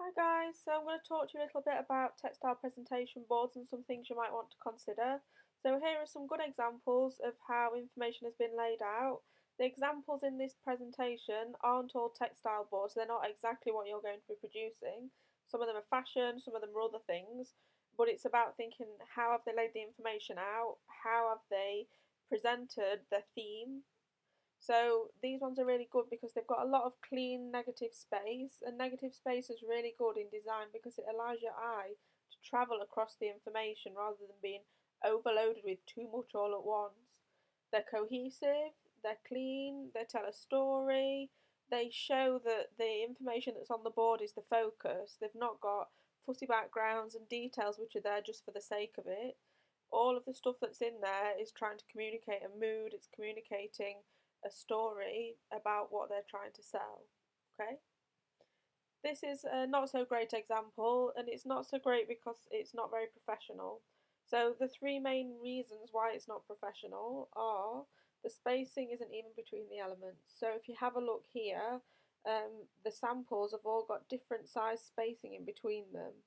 Hi guys, so I'm going to talk to you a little bit about textile presentation boards and some things you might want to consider. So here are some good examples of how information has been laid out. The examples in this presentation aren't all textile boards, they're not exactly what you're going to be producing. Some of them are fashion, some of them are other things, but it's about thinking how have they laid the information out, how have they presented the theme. So these ones are really good because they've got a lot of clean negative space, and negative space is really good in design because it allows your eye to travel across the information rather than being overloaded with too much all at once. They're cohesive, they're clean, they tell a story, they show that the information that's on the board is the focus. They've not got fussy backgrounds and details which are there just for the sake of it. All of the stuff that's in there is trying to communicate a mood, it's communicating a story about what they're trying to sell. Okay, this is a not so great example, and it's not so great because it's not very professional. So the three main reasons why it's not professional are the spacing isn't even between the elements. So if you have a look here, the samples have all got different size spacing in between them.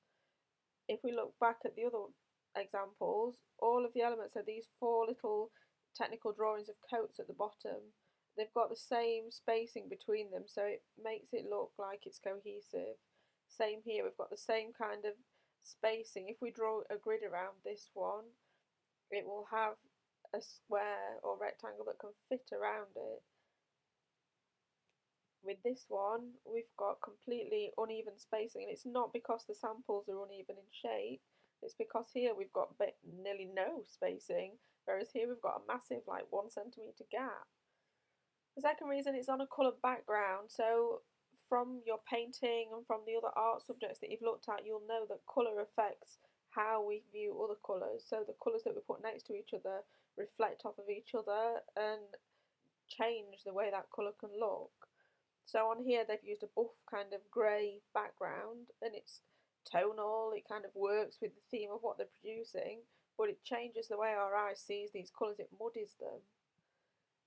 If we look back at the other examples, all of the elements are these four little technical drawings of coats at the bottom. They've got the same spacing between them, so it makes it look like it's cohesive. Same here, we've got the same kind of spacing. If we draw a grid around this one, it will have a square or rectangle that can fit around it. With this one, we've got completely uneven spacing, and it's not because the samples are uneven in shape, it's because here we've got nearly no spacing, whereas here we've got a massive, like 1 centimetre gap. The second reason is on a coloured background, so from your painting and from the other art subjects that you've looked at, you'll know that colour affects how we view other colours. So the colours that we put next to each other reflect off of each other and change the way that colour can look. So on here they've used a buff kind of grey background, and it's tonal, it kind of works with the theme of what they're producing, but it changes the way our eye sees these colours, it muddies them.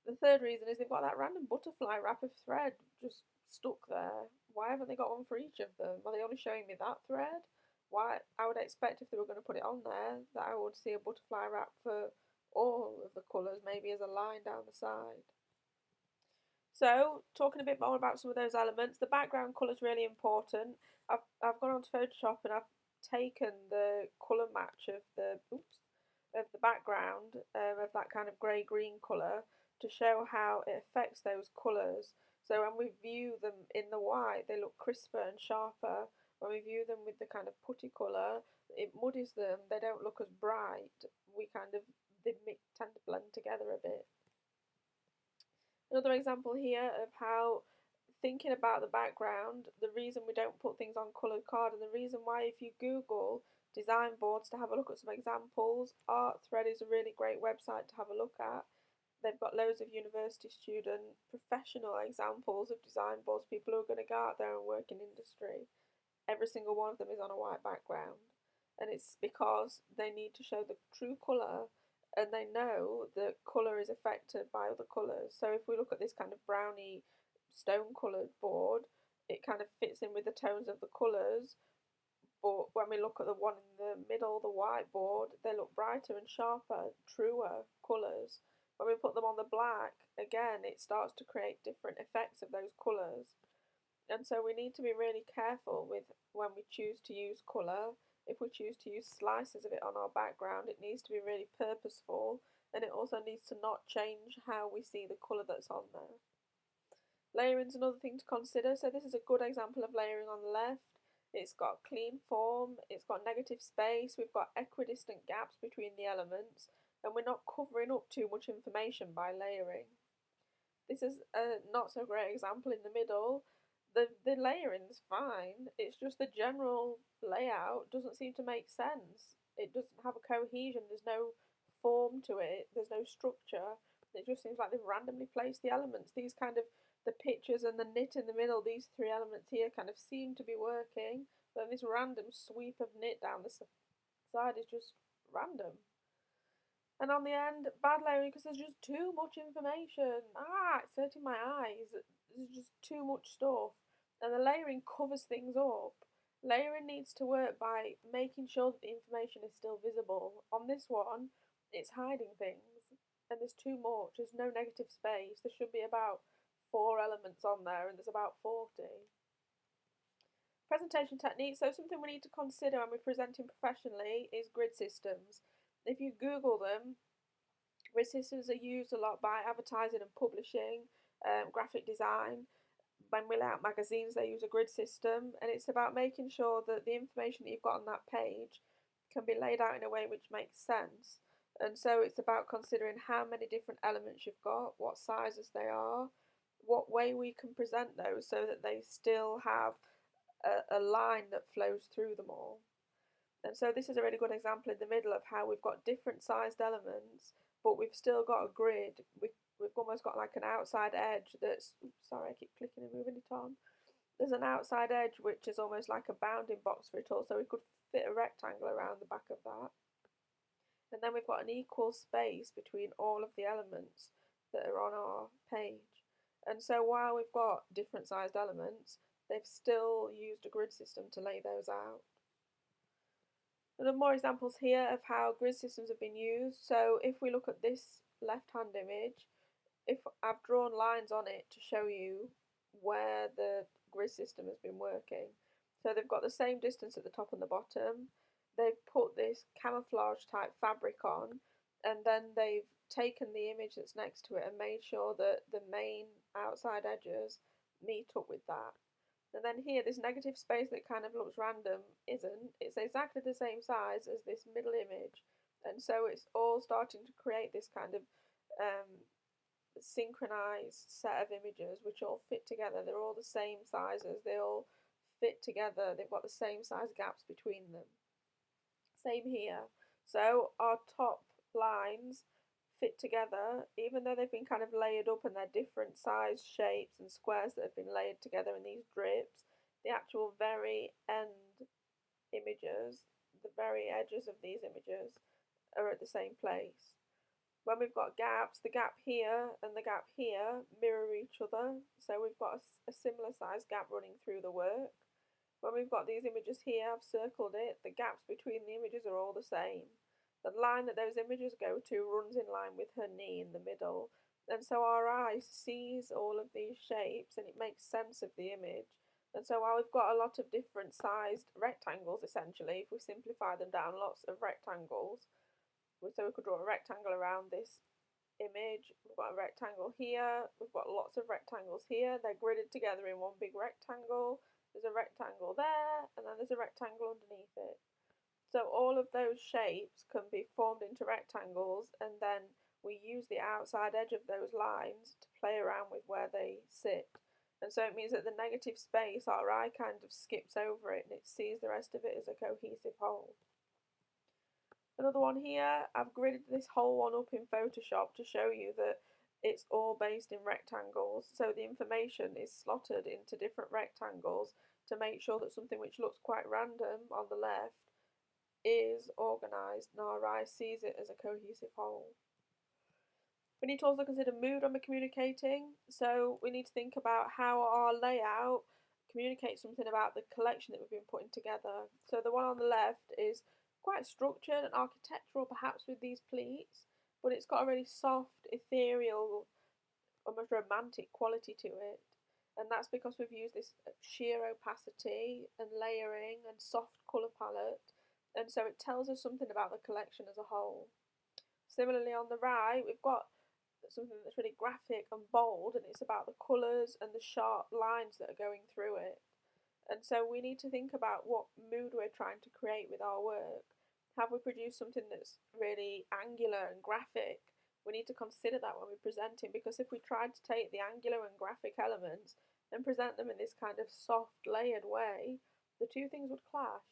The third reason is they've got that random butterfly wrap of thread just stuck there. Why haven't they got one for each of them? Are they only showing me that thread? Why? I would expect if they were going to put it on there that I would see a butterfly wrap for all of the colours, maybe as a line down the side. So, talking a bit more about some of those elements, the background colour is really important. I've gone onto Photoshop and I've taken the colour match of the background of that kind of grey green colour to show how it affects those colours. So when we view them in the white, they look crisper and sharper. When we view them with the kind of putty colour, it muddies them. They don't look as bright. They tend to blend together a bit. Another example here of how thinking about the background, the reason we don't put things on coloured card, and the reason why if you Google design boards to have a look at some examples, Artthread is a really great website to have a look at. They've got loads of university student professional examples of design boards, people who are going to go out there and work in industry. Every single one of them is on a white background, and it's because they need to show the true colour, and they know that colour is affected by other colours. So if we look at this kind of browny stone coloured board, it kind of fits in with the tones of the colours, but when we look at the one in the middle, the white board, they look brighter and sharper, truer colours. When we put them on the black, again, it starts to create different effects of those colours. And so we need to be really careful with when we choose to use colour. If we choose to use slices of it on our background, it needs to be really purposeful, and it also needs to not change how we see the colour that's on there. Layering is another thing to consider. So this is a good example of layering on the left. It's got clean form, it's got negative space, we've got equidistant gaps between the elements, and we're not covering up too much information by layering. This is a not so great example in the middle. The layering's fine, it's just the general layout doesn't seem to make sense. It doesn't have a cohesion, there's no form to it, there's no structure. It just seems like they've randomly placed the elements. These kind of the pictures and the knit in the middle, these three elements here kind of seem to be working, but this random sweep of knit down the side is just random. And on the end, bad layering because there's just too much information. It's hurting my eyes. There's just too much stuff. And the layering covers things up. Layering needs to work by making sure that the information is still visible. On this one, it's hiding things, and there's too much. There's no negative space. There should be about 4 elements on there, and there's about 40. Presentation techniques. So something we need to consider when we're presenting professionally is grid systems. If you Google them, grid systems are used a lot by advertising and publishing, graphic design. When we lay out magazines, they use a grid system, and it's about making sure that the information that you've got on that page can be laid out in a way which makes sense. And so it's about considering how many different elements you've got, what sizes they are, what way we can present those so that they still have a line that flows through them all. And so this is a really good example in the middle of how we've got different sized elements, but we've still got a grid. We've almost got like an outside edge that's, sorry, I keep clicking and moving it on. There's an outside edge which is almost like a bounding box for it all, so we could fit a rectangle around the back of that. And then we've got an equal space between all of the elements that are on our page. And so while we've got different sized elements, they've still used a grid system to lay those out. There are more examples here of how grid systems have been used. So if we look at this left-hand image, if I've drawn lines on it to show you where the grid system has been working. So they've got the same distance at the top and the bottom. They've put this camouflage type fabric on, and then they've taken the image that's next to it and made sure that the main outside edges meet up with that. And then here, this negative space that kind of looks random isn't. It's exactly the same size as this middle image. And so it's all starting to create this kind of synchronized set of images which all fit together. They're all the same sizes. They all fit together. They've got the same size gaps between them. Same here. So our top lines fit together, even though they've been kind of layered up and they're different size shapes and squares that have been layered together in these drips. The actual very end images, the very edges of these images are at the same place. When we've got gaps, the gap here and the gap here mirror each other, so we've got a similar size gap running through the work. When we've got these images here, I've circled it, the gaps between the images are all the same. The line that those images go to runs in line with her knee in the middle, and so our eye sees all of these shapes and it makes sense of the image. And so while we've got a lot of different sized rectangles, essentially, if we simplify them down, lots of rectangles, so we could draw a rectangle around this image. We've got a rectangle here, we've got lots of rectangles here, they're gridded together in one big rectangle. There's a rectangle there, and then there's a rectangle underneath it. So all of those shapes can be formed into rectangles, and then we use the outside edge of those lines to play around with where they sit. And so it means that the negative space, our eye kind of skips over it and it sees the rest of it as a cohesive whole. Another one here, I've gridded this whole one up in Photoshop to show you that it's all based in rectangles. So the information is slotted into different rectangles to make sure that something which looks quite random on the left is organised and our eye sees it as a cohesive whole. We need to also consider mood when we're communicating. So we need to think about how our layout communicates something about the collection that we've been putting together. So the one on the left is quite structured and architectural, perhaps with these pleats, but it's got a really soft, ethereal, almost romantic quality to it. And that's because we've used this sheer opacity and layering and soft colour palette, and so it tells us something about the collection as a whole. Similarly, on the right, we've got something that's really graphic and bold, and it's about the colours and the sharp lines that are going through it. And so we need to think about what mood we're trying to create with our work. Have we produced something that's really angular and graphic? We need to consider that when we're presenting, because if we tried to take the angular and graphic elements and present them in this kind of soft, layered way, the two things would clash.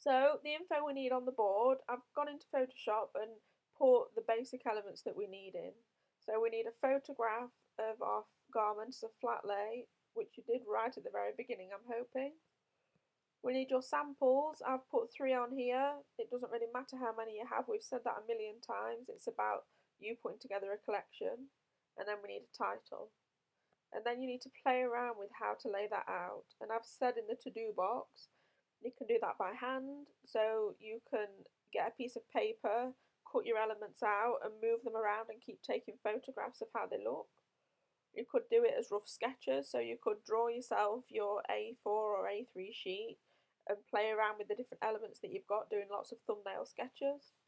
So the info we need on the board, I've gone into Photoshop and put the basic elements that we need in. So we need a photograph of our garments, a flat lay, which you did right at the very beginning, I'm hoping. We need your samples. I've put 3 on here. It doesn't really matter how many you have. We've said that a million times. It's about you putting together a collection. And then we need a title. And then you need to play around with how to lay that out. And I've said in the to-do box, you can do that by hand. So you can get a piece of paper, cut your elements out and move them around and keep taking photographs of how they look. You could do it as rough sketches, so you could draw yourself your A4 or A3 sheet and play around with the different elements that you've got, doing lots of thumbnail sketches.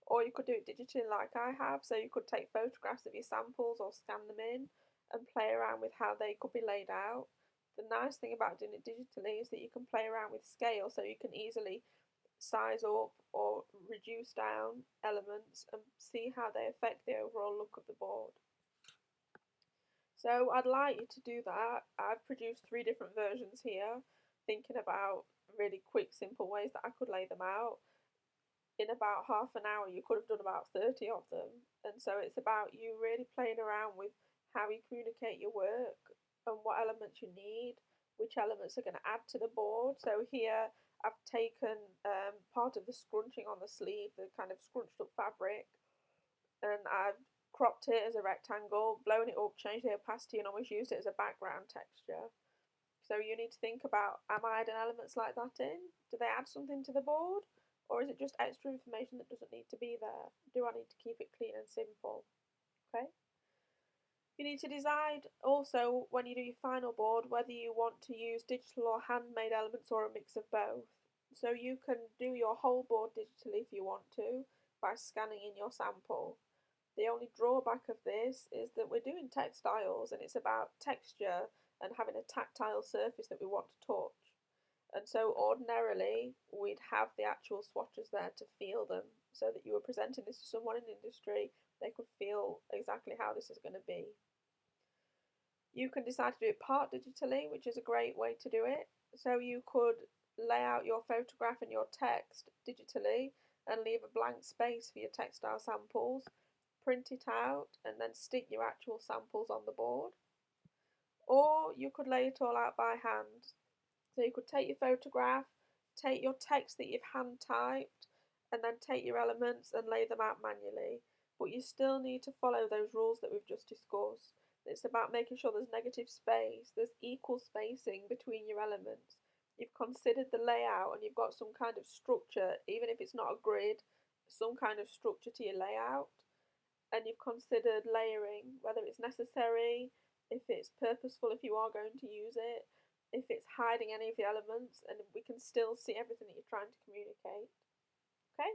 Or you could do it digitally like I have, so you could take photographs of your samples or scan them in and play around with how they could be laid out. The nice thing about doing it digitally is that you can play around with scale, so you can easily size up or reduce down elements and see how they affect the overall look of the board. So I'd like you to do that. I've produced 3 different versions here, thinking about really quick, simple ways that I could lay them out. In about half an hour, you could have done about 30 of them. And so it's about you really playing around with how you communicate your work and what elements you need, which elements are going to add to the board. So here I've taken part of the scrunching on the sleeve, the kind of scrunched up fabric, and I've cropped it as a rectangle, blown it up, changed the opacity, and always used it as a background texture. So you need to think about, am I adding elements like that in? Do they add something to the board? Or is it just extra information that doesn't need to be there? Do I need to keep it clean and simple? Okay. You need to decide also when you do your final board whether you want to use digital or handmade elements or a mix of both. So you can do your whole board digitally if you want to by scanning in your sample. The only drawback of this is that we're doing textiles and it's about texture and having a tactile surface that we want to touch. And so ordinarily we'd have the actual swatches there to feel them, so that you were presenting this to someone in the industry, they could feel exactly how this is going to be. You can decide to do it part digitally, which is a great way to do it. So you could lay out your photograph and your text digitally and leave a blank space for your textile samples, print it out and then stick your actual samples on the board. Or you could lay it all out by hand. So you could take your photograph, take your text that you've hand typed, and then take your elements and lay them out manually. But you still need to follow those rules that we've just discussed. It's about making sure there's negative space, there's equal spacing between your elements. You've considered the layout and you've got some kind of structure, even if it's not a grid, some kind of structure to your layout. And you've considered layering, whether it's necessary, if it's purposeful, if you are going to use it, if it's hiding any of the elements, and we can still see everything that you're trying to communicate. Okay?